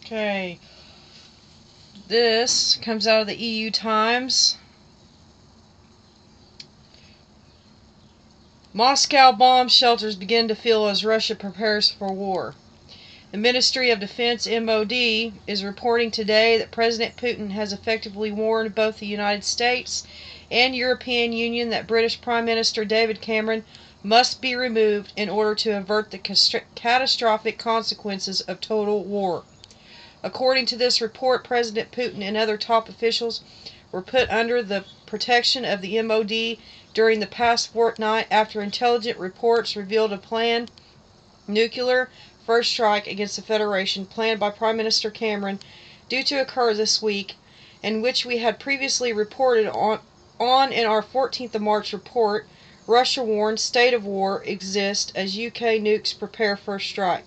Okay, this comes out of the EU Times. Moscow bomb shelters begin to fill as Russia prepares for war. The Ministry of Defense (MOD) is reporting today that President Putin has effectively warned both the United States and European Union that British Prime Minister David Cameron must be removed in order to avert the catastrophic consequences of total war. According to this report, President Putin and other top officials were put under the protection of the MOD during the past fortnight after intelligence reports revealed a planned nuclear first strike against the Federation planned by Prime Minister Cameron due to occur this week, and which we had previously reported on in our 14th of March report. Russia warned state of war exists as UK nukes prepare first strike.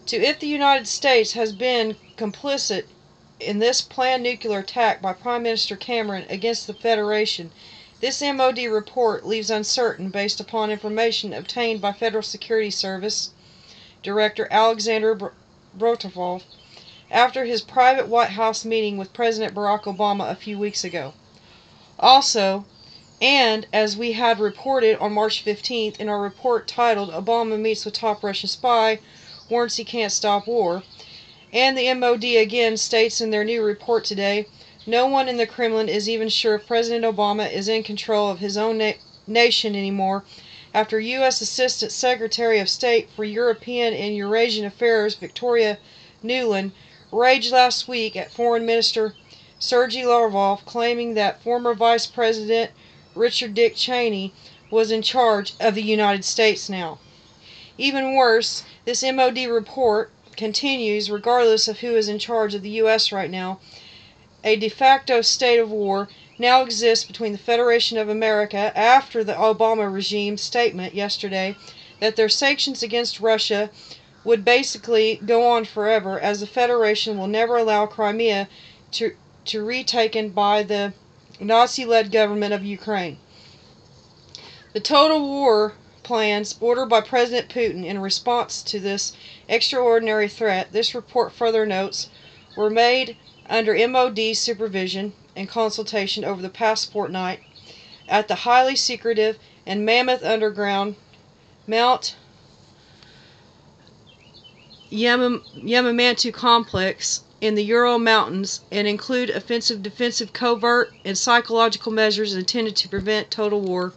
If the United States has been complicit in this planned nuclear attack by Prime Minister Cameron against the Federation, this MOD report leaves uncertain based upon information obtained by Federal Security Service Director Alexander Brotovov after his private White House meeting with President Barack Obama a few weeks ago. Also, and as we had reported on March 15th in our report titled Obama Meets with Top Russian Spy, Warns He Can't Stop War, and the MOD again states in their new report today, no one in the Kremlin is even sure if President Obama is in control of his own nation anymore after U.S. Assistant Secretary of State for European and Eurasian Affairs Victoria Nuland raged last week at Foreign Minister Sergei Lavrov, claiming that former Vice President Richard Dick Cheney was in charge of the United States now. Even worse, this MOD report continues, regardless of who is in charge of the U.S. right now, a de facto state of war now exists between the Federation of America after the Obama regime's statement yesterday that their sanctions against Russia would basically go on forever, as the Federation will never allow Crimea to retaken by the Nazi-led government of Ukraine. The total war plans ordered by President Putin in response to this extraordinary threat, this report further notes, were made under MOD supervision and consultation over the past fortnight at the highly secretive and mammoth underground Mount Yamamantu complex in the Ural Mountains, and include offensive, defensive, covert, and psychological measures intended to prevent total war.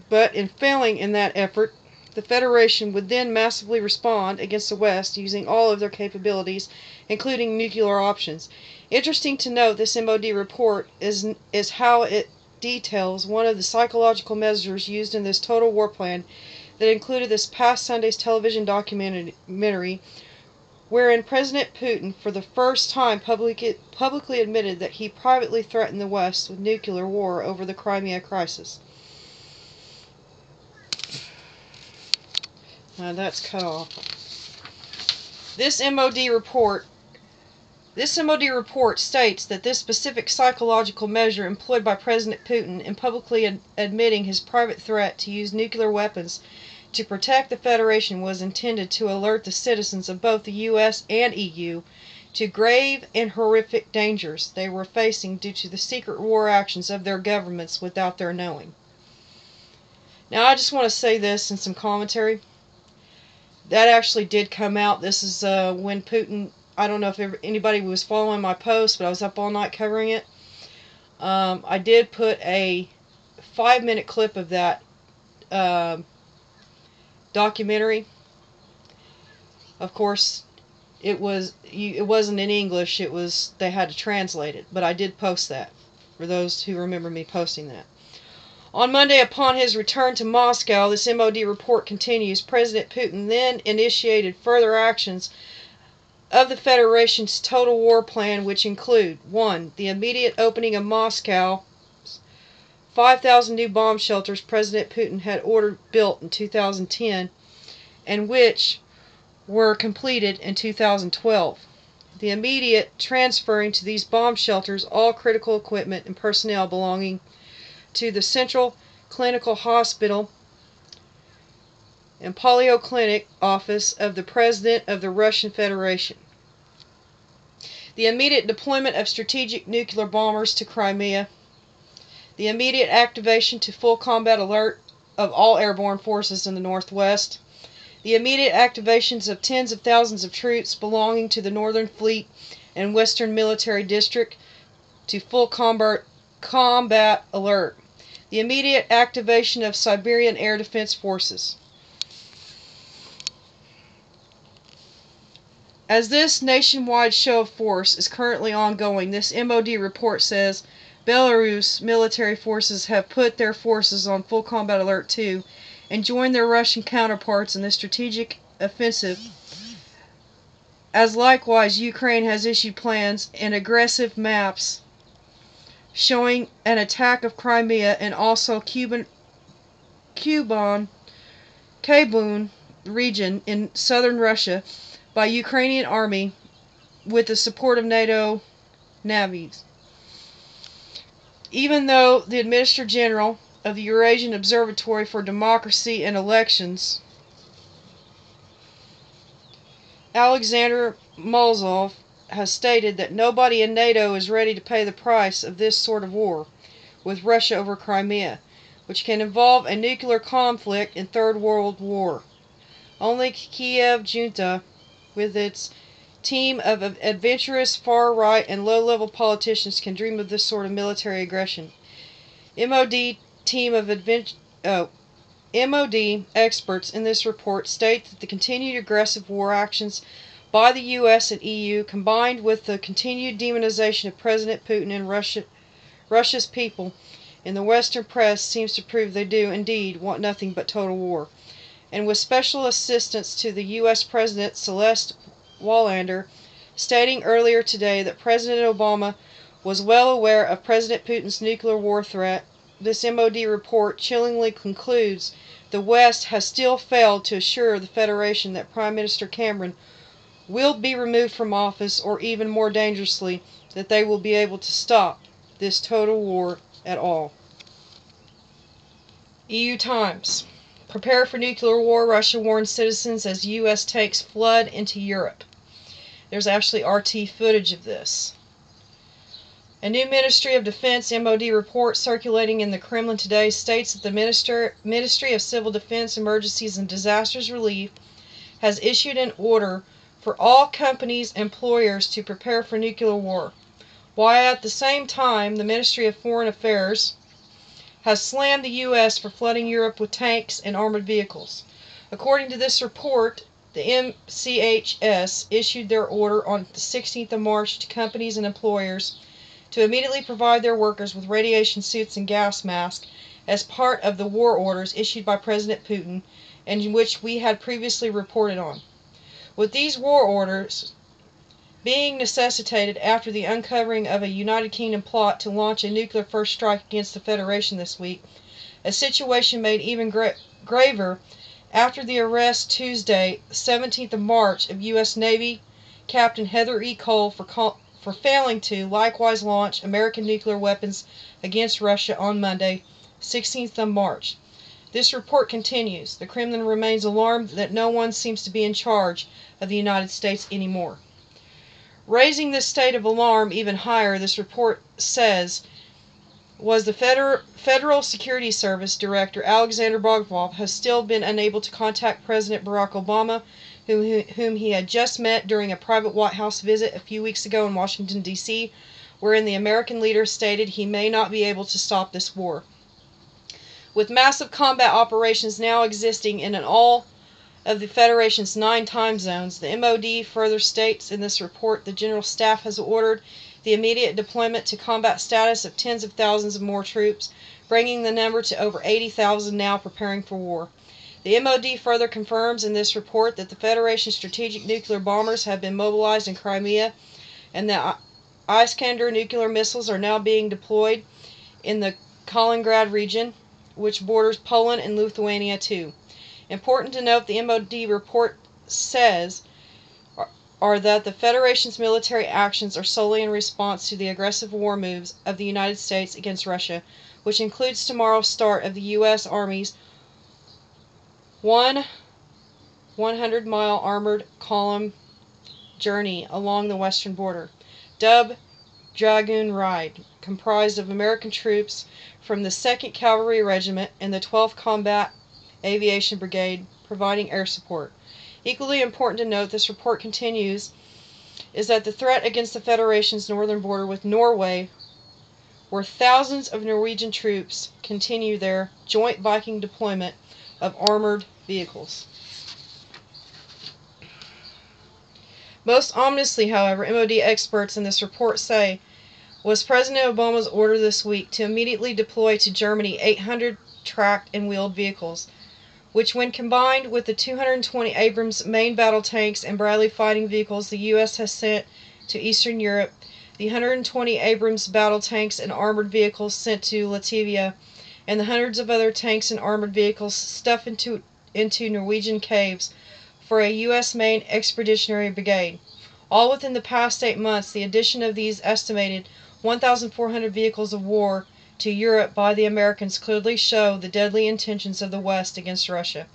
But in failing in that effort, the Federation would then massively respond against the West using all of their capabilities, including nuclear options. Interesting to note, this MOD report is how it details one of the psychological measures used in this total war plan that included this past Sunday's television documentary, wherein President Putin for the first time publicly admitted that he privately threatened the West with nuclear war over the Crimea crisis. That's cut off. This MOD report states that this specific psychological measure employed by President Putin in publicly admitting his private threat to use nuclear weapons to protect the Federation was intended to alert the citizens of both the U.S. and EU to grave and horrific dangers they were facing due to the secret war actions of their governments without their knowing. Now, I just want to say this in some commentary. That actually did come out. This is when Putin, I don't know if anybody was following my post, but I was up all night covering it. I did put a 5-minute clip of that documentary. Of course, it wasn't in English. They had to translate it, but I did post that for those who remember me posting that. On Monday, upon his return to Moscow, this MOD report continues, President Putin then initiated further actions of the Federation's total war plan, which include 1. The immediate opening of Moscow's 5,000 new bomb shelters President Putin had ordered built in 2010, and which were completed in 2012. The immediate transferring to these bomb shelters all critical equipment and personnel belonging to the Central Clinical Hospital and Polyclinic Office of the President of the Russian Federation. The immediate deployment of strategic nuclear bombers to Crimea. The immediate activation to full combat alert of all airborne forces in the Northwest. The immediate activations of tens of thousands of troops belonging to the Northern Fleet and Western Military District to full combat alert. The immediate activation of Siberian Air Defense Forces. As this nationwide show of force is currently ongoing, this MOD report says Belarus military forces have put their forces on full combat alert too and joined their Russian counterparts in the strategic offensive, as likewise Ukraine has issued plans and aggressive maps showing an attack of Crimea and also Khabun region in southern Russia by Ukrainian army with the support of NATO navies. Even though the Administrator General of the Eurasian Observatory for Democracy and Elections, Alexander Molzov, has stated that nobody in NATO is ready to pay the price of this sort of war with Russia over Crimea, which can involve a nuclear conflict in Third World War. Only Kiev junta, with its team of adventurous far-right and low-level politicians, can dream of this sort of military aggression. MOD experts in this report state that the continued aggressive war actions by the US and EU, combined with the continued demonization of President Putin and Russia's people in the Western press, seems to prove they do indeed want nothing but total war. And with special assistance to the US President Celeste Wallander stating earlier today that President Obama was well aware of President Putin's nuclear war threat, this MOD report chillingly concludes the West has still failed to assure the Federation that Prime Minister Cameron will be removed from office, or even more dangerously, that they will be able to stop this total war at all. EU Times. Prepare for nuclear war, Russia warns citizens as U.S. takes flood into Europe. There's actually RT footage of this. A new Ministry of Defense MOD report circulating in the Kremlin today states that the Ministry of Civil Defense, Emergencies and Disasters Relief has issued an order for all companies' employers to prepare for nuclear war, while at the same time the Ministry of Foreign Affairs has slammed the U.S. for flooding Europe with tanks and armored vehicles. According to this report, the MCHS issued their order on the 16th of March to companies and employers to immediately provide their workers with radiation suits and gas masks as part of the war orders issued by President Putin, and in which we had previously reported on. With these war orders being necessitated after the uncovering of a United Kingdom plot to launch a nuclear first strike against the Federation this week, a situation made even graver after the arrest Tuesday, 17th of March, of U.S. Navy Captain Heather E. Cole for failing to likewise launch American nuclear weapons against Russia on Monday, 16th of March. This report continues. The Kremlin remains alarmed that no one seems to be in charge of the United States anymore. Raising this state of alarm even higher, this report says, was the Federal Security Service Director Alexander Bogdanov has still been unable to contact President Barack Obama, whom he had just met during a private White House visit a few weeks ago in Washington, D.C., wherein the American leader stated he may not be able to stop this war. With massive combat operations now existing in all of the Federation's 9 time zones, the MOD further states in this report the General Staff has ordered the immediate deployment to combat status of tens of thousands of more troops, bringing the number to over 80,000 now preparing for war. The MOD further confirms in this report that the Federation's strategic nuclear bombers have been mobilized in Crimea, and that Iskander nuclear missiles are now being deployed in the Kaliningrad region, which borders Poland and Lithuania too. Important to note, the MOD report says are that the Federation's military actions are solely in response to the aggressive war moves of the United States against Russia, which includes tomorrow's start of the U.S. Army's 1 100-mile armored column journey along the western border. WWIII, comprised of American troops from the 2nd Cavalry Regiment and the 12th Combat Aviation Brigade, providing air support. Equally important to note, this report continues, is that the threat against the Federation's northern border with Norway, where thousands of Norwegian troops continue their joint Viking deployment of armored vehicles. Most ominously, however, MOD experts in this report say, was President Obama's order this week to immediately deploy to Germany 800 tracked and wheeled vehicles, which, when combined with the 220 Abrams main battle tanks and Bradley fighting vehicles the U.S. has sent to Eastern Europe, the 120 Abrams battle tanks and armored vehicles sent to Latvia, and the hundreds of other tanks and armored vehicles stuffed into Norwegian caves for a U.S. main expeditionary brigade. All within the past 8 months, the addition of these estimated 1,400 vehicles of war to Europe by the Americans clearly show the deadly intentions of the West against Russia.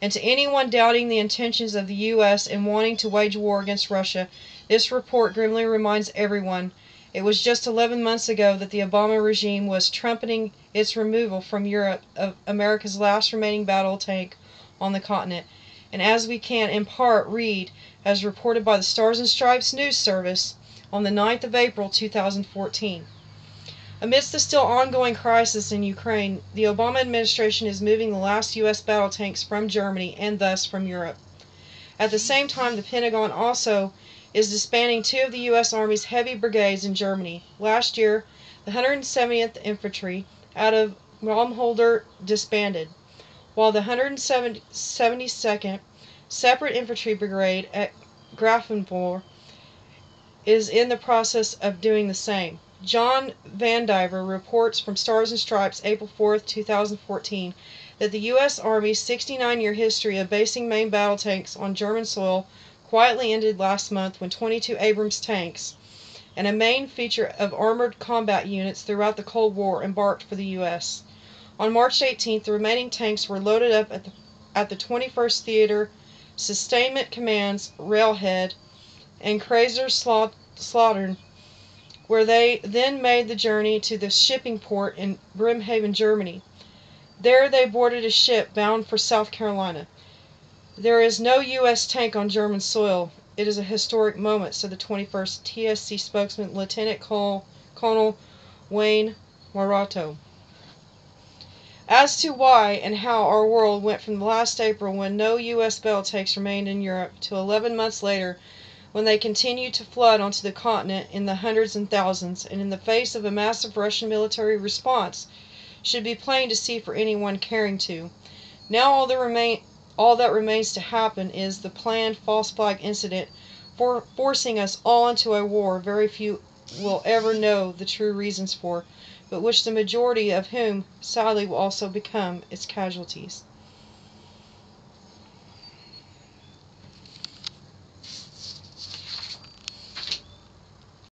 And to anyone doubting the intentions of the U.S. in wanting to wage war against Russia, this report grimly reminds everyone it was just 11 months ago that the Obama regime was trumpeting its removal from Europe of America's last remaining battle tank on the continent. And as we can, in part, read, as reported by the Stars and Stripes news service on the 9th of April 2014. Amidst the still ongoing crisis in Ukraine, the Obama administration is moving the last U.S. battle tanks from Germany and thus from Europe. At the same time, the Pentagon also is disbanding 2 of the U.S. Army's heavy brigades in Germany. Last year, the 170th Infantry out of Baumholder disbanded, while the 172nd Separate Infantry Brigade at Grafenwohr is in the process of doing the same. John Vandiver reports from Stars and Stripes, April 4, 2014, that the U.S. Army's 69-year history of basing main battle tanks on German soil quietly ended last month when 22 Abrams tanks and a main feature of armored combat units throughout the Cold War embarked for the U.S. On March 18th, the remaining tanks were loaded up at the 21st Theater Sustainment Command's railhead and Kaiserslautern, where they then made the journey to the shipping port in Bremerhaven, Germany. There they boarded a ship bound for South Carolina. There is no U.S. tank on German soil. It is a historic moment, said the 21st TSC spokesman, Lieutenant Colonel Wayne Morato. As to why and how our world went from last April, when no U.S. battle tanks remained in Europe, to 11 months later, when they continued to flood onto the continent in the hundreds and thousands, and in the face of a massive Russian military response, should be plain to see for anyone caring to. Now all that remains to happen is the planned false flag incident forcing us all into a war very few will ever know the true reasons for, but which the majority of whom, sadly, will also become its casualties.